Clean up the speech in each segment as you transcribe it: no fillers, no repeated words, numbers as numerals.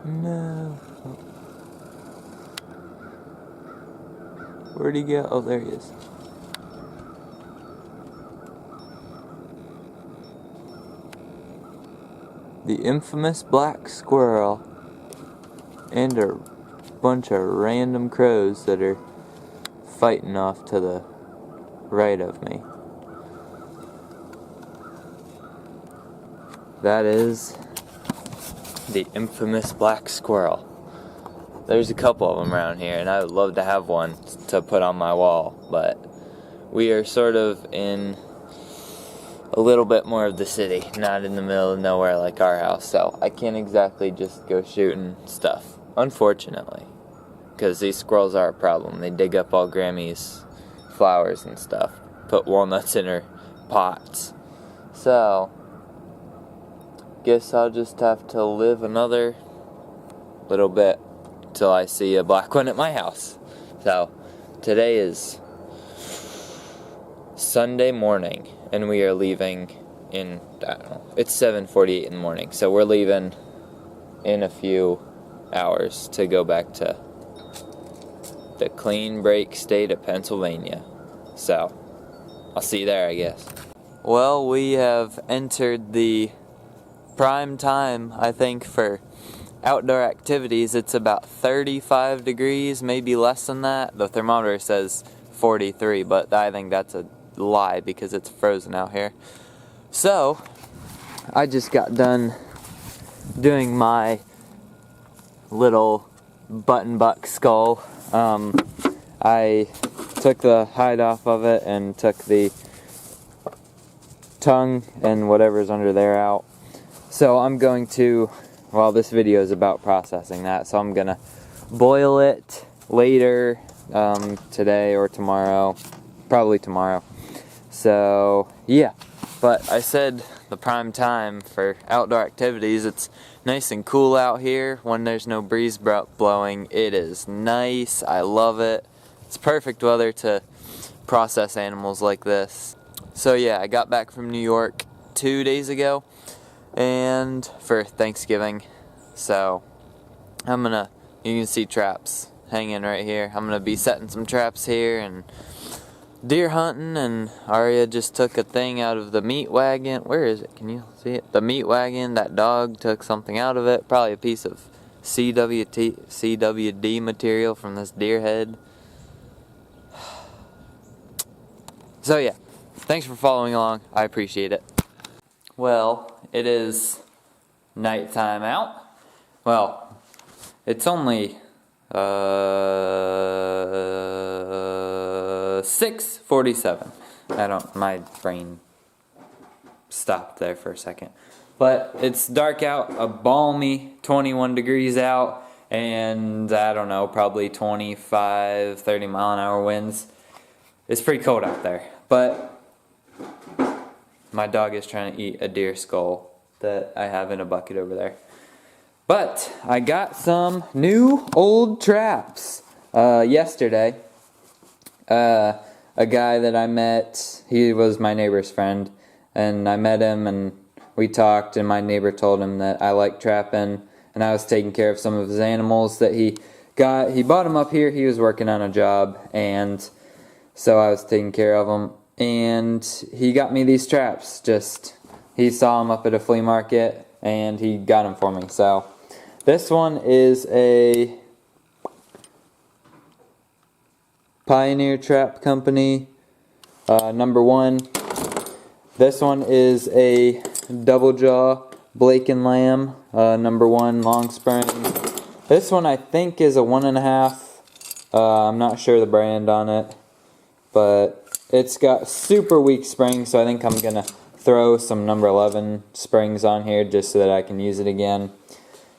No. Where'd he go? Oh, there he is. The infamous black squirrel. And a bunch of random crows that are fighting off to the right of me. That is the infamous black squirrel. There's a couple of them around here, and I would love to have one to put on my wall, but we are sort of in a little bit more of the city, not in the middle of nowhere like our house, so I can't exactly just go shooting stuff, unfortunately, because these squirrels are a problem. They dig up all Grammy's flowers and stuff, put walnuts in her pots, so guess I'll just have to live another little bit till I see a black one at my house. So today is Sunday morning, and we are leaving in, I don't know, it's 7:48 in the morning, so we're leaving in a few hours to go back to the clean break state of Pennsylvania. So I'll see you there, I guess. Well, we have entered the prime time, I think, for outdoor activities. It's about 35 degrees, maybe less than that. The thermometer says 43, but I think that's a lie because it's frozen out here. So I just got done doing my little button buck skull. I took the hide off of it and took the tongue and whatever's under there out. So I'm going to, well, this video is about processing that, so I'm gonna boil it later, today or tomorrow, probably tomorrow. So yeah, but I said the prime time for outdoor activities. It's nice and cool out here when there's no breeze blowing. It is nice, I love it. It's perfect weather to process animals like this. So yeah, I got back from New York 2 days ago, and for Thanksgiving, so you can see traps hanging right here. I'm gonna be setting some traps here and deer hunting, and Arya just took a thing out of the meat wagon. Where is it? Can you see it? The meat wagon. That dog took something out of it, probably a piece of CWD material from this deer head. So yeah, thanks for following along, I appreciate it. Well, it is nighttime out. Well, it's only 6:47. My brain stopped there for a second. But it's dark out, a balmy 21 degrees out, and I don't know, probably 25, 30 mile an hour winds. It's pretty cold out there, but my dog is trying to eat a deer skull that I have in a bucket over there. But I got some new old traps yesterday. A guy that I met, he was my neighbor's friend, and I met him and we talked, and my neighbor told him that I like trapping, and I was taking care of some of his animals that he got. He bought them up here. He was working on a job, and so I was taking care of them, and he got me these traps. He saw them up at a flea market, and he got them for me. So this one is a Pioneer Trap Company, number 1. This one is a Double Jaw Blake and Lamb, number 1 long spring. This one I think is a 1.5. I'm not sure the brand on it, but it's got super weak springs, so I think I'm gonna throw some number 11 springs on here just so that I can use it again.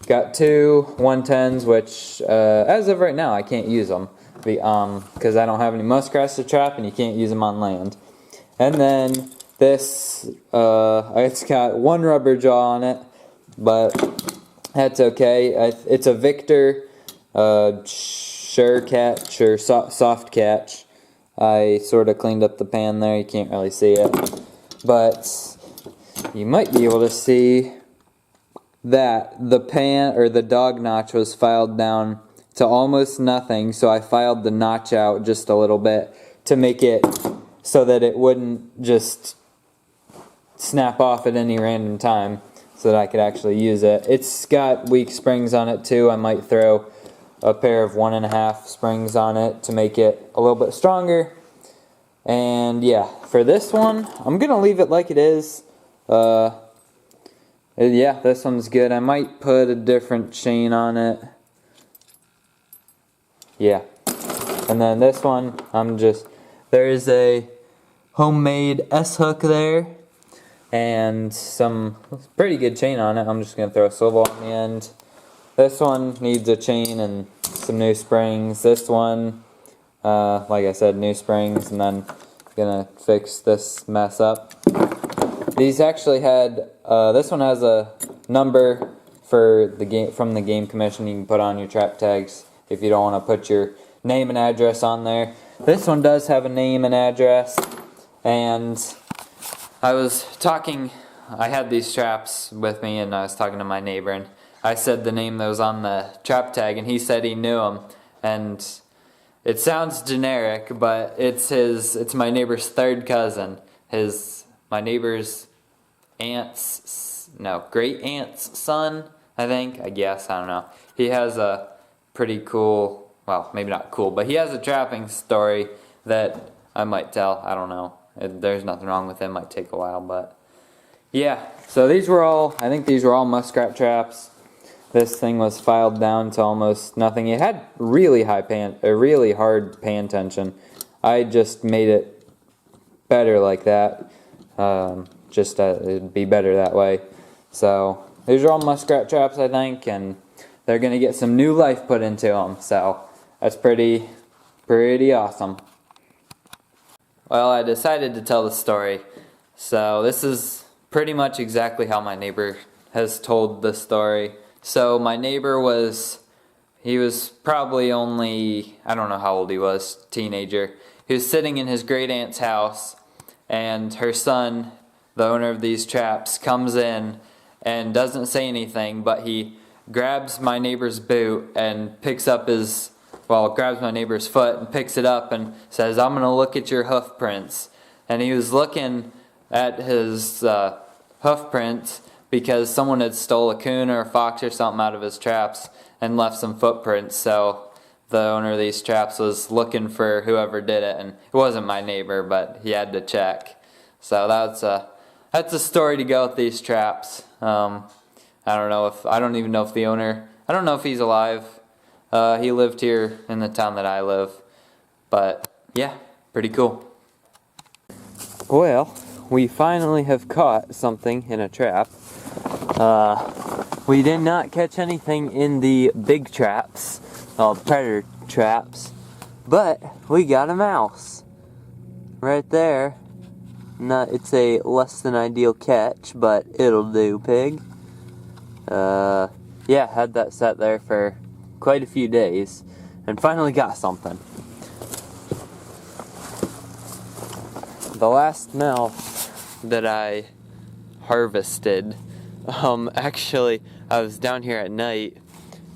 Got 2 110s, which as of right now I can't use them because I don't have any muskrats to trap, and you can't use them on land. And then this, it's got 1 rubber jaw on it, but that's okay. It's a Victor sure catch or soft catch. I sort of cleaned up the pan there. You can't really see it, but you might be able to see that the pan or the dog notch was filed down to almost nothing, so I filed the notch out just a little bit to make it so that it wouldn't just snap off at any random time, so that I could actually use it. It's got weak springs on it too. I might throw a pair of 1.5 springs on it to make it a little bit stronger. And yeah, for this one, I'm gonna leave it like it is. Yeah, this one's good. I might put a different chain on it. Yeah. And then this one, there's a homemade S-hook there and some pretty good chain on it. I'm just gonna throw a swivel on the end. This one needs a chain and some new springs. This one, like I said, new springs, and then gonna fix this mess up. These actually had, this one has a number for the game, from the game commission. You can put on your trap tags if you don't want to put your name and address on there. This one does have a name and address, and I had these traps with me, and I was talking to my neighbor, and I said the name that was on the trap tag, and he said he knew him. And it sounds generic, but it's my neighbor's third cousin. My neighbor's great aunt's son, I guess, I don't know. He has a pretty cool, well, maybe not cool, but he has a trapping story that I might tell. I don't know. There's nothing wrong with it. It might take a while, but yeah. So these were all muskrat traps. This thing was filed down to almost nothing. It had really hard pan tension. I just made it better like that. It'd be better that way. So these are all muskrat traps, I think, and they're gonna get some new life put into them. So that's pretty awesome. Well, I decided to tell the story. So this is pretty much exactly how my neighbor has told the story. So my neighbor he was probably only, I don't know how old he was, teenager. He was sitting in his great aunt's house, and her son, the owner of these traps, comes in and doesn't say anything, but he grabs my neighbor's boot and grabs my neighbor's foot and picks it up and says, "I'm gonna look at your hoof prints." And he was looking at his hoof prints because someone had stole a coon or a fox or something out of his traps and left some footprints. So the owner of these traps was looking for whoever did it, and it wasn't my neighbor, but he had to check. So that's a story to go with these traps. I don't even know if the owner, I don't know if he's alive. He lived here in the town that I live, but yeah, pretty cool. Well, we finally have caught something in a trap. We did not catch anything in the big traps, predator traps, but we got a mouse right there. It's a less than ideal catch, but it'll do, pig. Yeah, had that set there for quite a few days and finally got something. The last mouse that I harvested, actually I was down here at night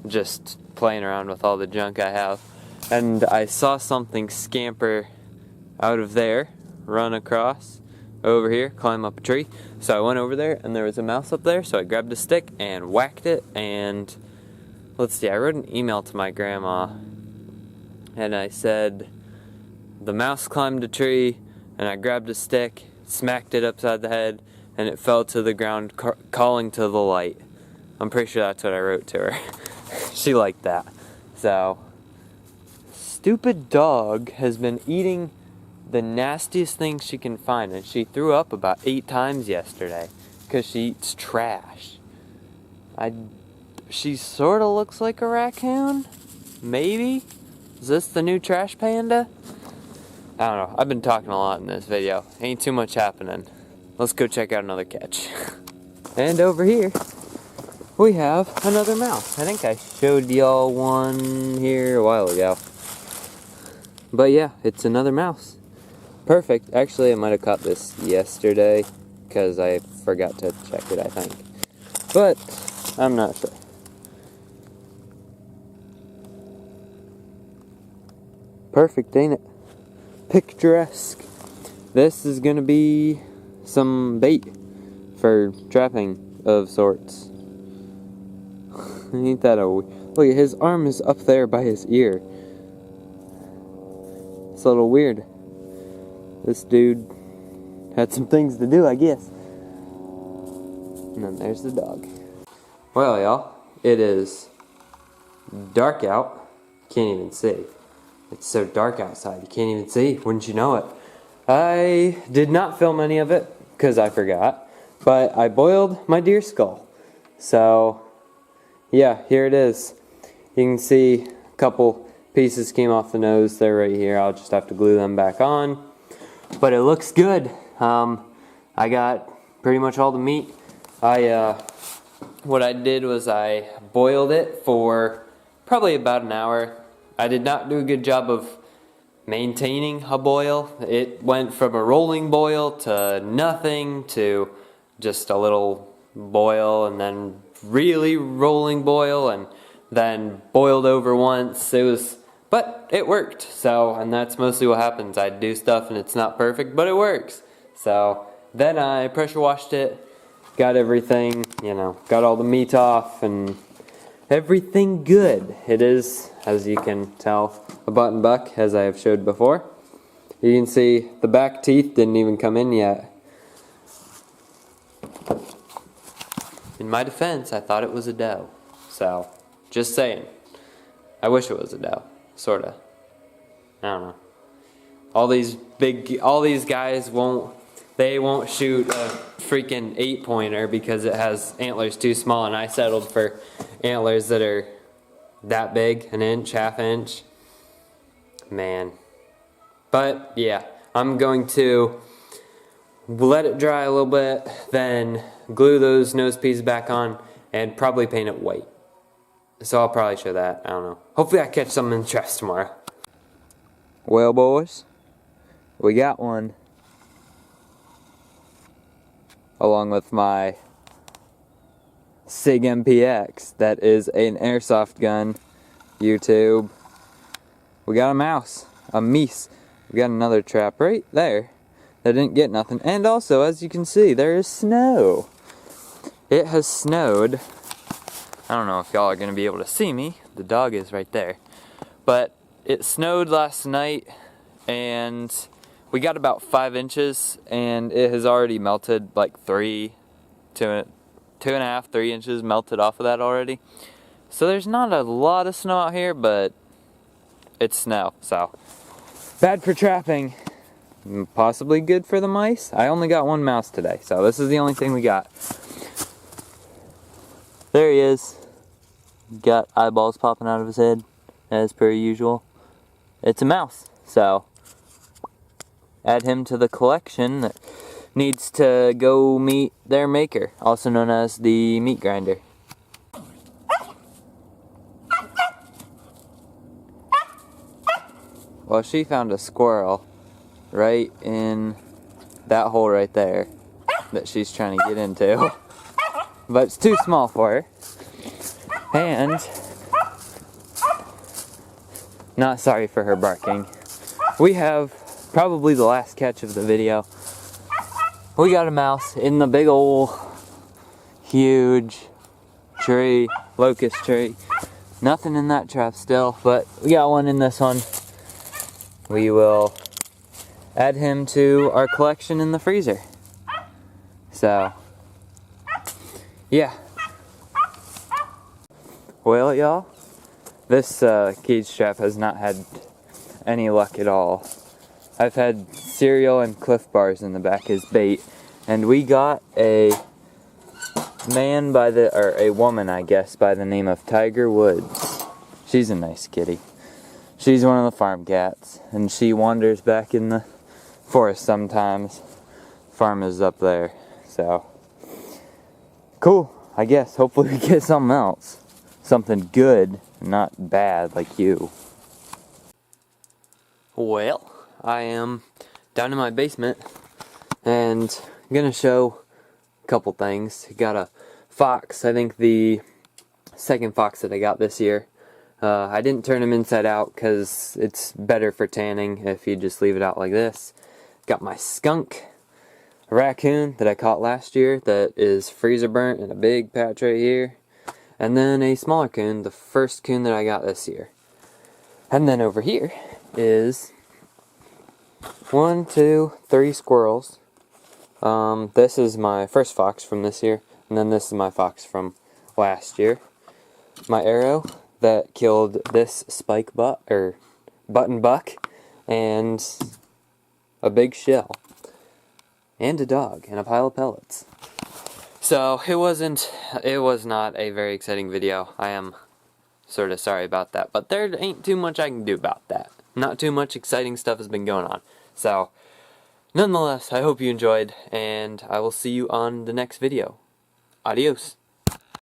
just playing around with all the junk I have, and I saw something scamper out of there, run across over here, climb up a tree. So I went over there and there was a mouse up there, so I grabbed a stick and whacked it. And let's see, I wrote an email to my grandma and I said the mouse climbed a tree and I grabbed a stick, smacked it upside the head, and it fell to the ground calling to the light. I'm pretty sure that's what I wrote to her. She liked that. So, stupid dog has been eating the nastiest things she can find, and she threw up about 8 times yesterday because she eats trash. She sort of looks like a raccoon, maybe? Is this the new trash panda? I don't know. I've been talking a lot in this video. Ain't too much happening. Let's go check out another catch. And over here, we have another mouse. I think I showed y'all one here a while ago. But yeah, it's another mouse. Perfect. Actually, I might have caught this yesterday because I forgot to check it, I think. But I'm not sure. Perfect, ain't it? Picturesque. This is gonna be some bait for trapping of sorts. Ain't that a... Look, his arm is up there by his ear. It's a little weird. This dude had some things to do, I guess. And then there's the dog. Well, y'all, it is dark out. Can't even see. It's so dark outside, you can't even see. Wouldn't you know it? I did not film any of it because I forgot, but I boiled my deer skull. So, yeah, here it is. You can see a couple pieces came off the nose. They're right here. I'll just have to glue them back on. But it looks good. I got pretty much all the meat. What I did was I boiled it for probably about an hour. I did not do a good job of maintaining a boil. It went from a rolling boil to nothing to just a little boil and then really rolling boil and then boiled over once. But it worked. So, and that's mostly what happens. I do stuff and it's not perfect, but it works. So then I pressure washed it, got everything, got all the meat off and everything good. It is, as you can tell, a button buck, as I have showed before. You can see the back teeth didn't even come in yet. In my defense, I thought it was a doe. So, just saying. I wish it was a doe. Sorta. I don't know. All these guys won't shoot a freaking 8-pointer because it has antlers too small, and I settled for antlers that are that big, an inch, half inch. Man. But yeah, I'm going to let it dry a little bit, then glue those nose pieces back on, and probably paint it white. So I'll probably show that. I don't know. Hopefully I catch some interest tomorrow. Well, boys, we got one. Along with my SIG MPX, that is an airsoft gun. YouTube. We got a mouse, a meese. We got another trap right there that didn't get nothing. And also, as you can see, there is snow. It has snowed. I don't know if y'all are going to be able to see me. The dog is right there. But it snowed last night and we got about 5 inches and it has already melted like 2.5, 3 inches melted off of that already. So there's not a lot of snow out here, but it's snow, so bad for trapping, possibly good for the mice. I only got one mouse today, so this is the only thing we got. There he is. Got eyeballs popping out of his head, as per usual. It's a mouse, so add him to the collection that needs to go meet their maker, also known as the meat grinder. Well, she found a squirrel right in that hole right there that she's trying to get into. But it's too small for her. And not sorry for her barking. We have probably the last catch of the video. We got a mouse in the big ol' huge tree, locust tree. Nothing in that trap still, but we got one in this one. We will add him to our collection in the freezer. So, yeah. Well, y'all, this cage trap has not had any luck at all. I've had cereal and Cliff Bars in the back as bait, and we got a woman, I guess, by the name of Tiger Woods. She's a nice kitty. She's one of the farm cats, and she wanders back in the forest sometimes. Farm is up there, so cool, I guess. Hopefully we get something else. Something good, not bad like you. Well, I am down in my basement, and I'm gonna show a couple things. Got a fox, I think the second fox that I got this year. I didn't turn him inside out because it's better for tanning if you just leave it out like this. Got my skunk, a raccoon that I caught last year that is freezer burnt and a big patch right here. And then a smaller coon, the first coon that I got this year. And then over here is 1, 2, 3 squirrels. This is my first fox from this year, and then this is my fox from last year. My arrow that killed this spike button buck, and a big shell, and a dog, and a pile of pellets. So it was not a very exciting video. I am sort of sorry about that, but there ain't too much I can do about that. Not too much exciting stuff has been going on. So, nonetheless, I hope you enjoyed, and I will see you on the next video. Adios.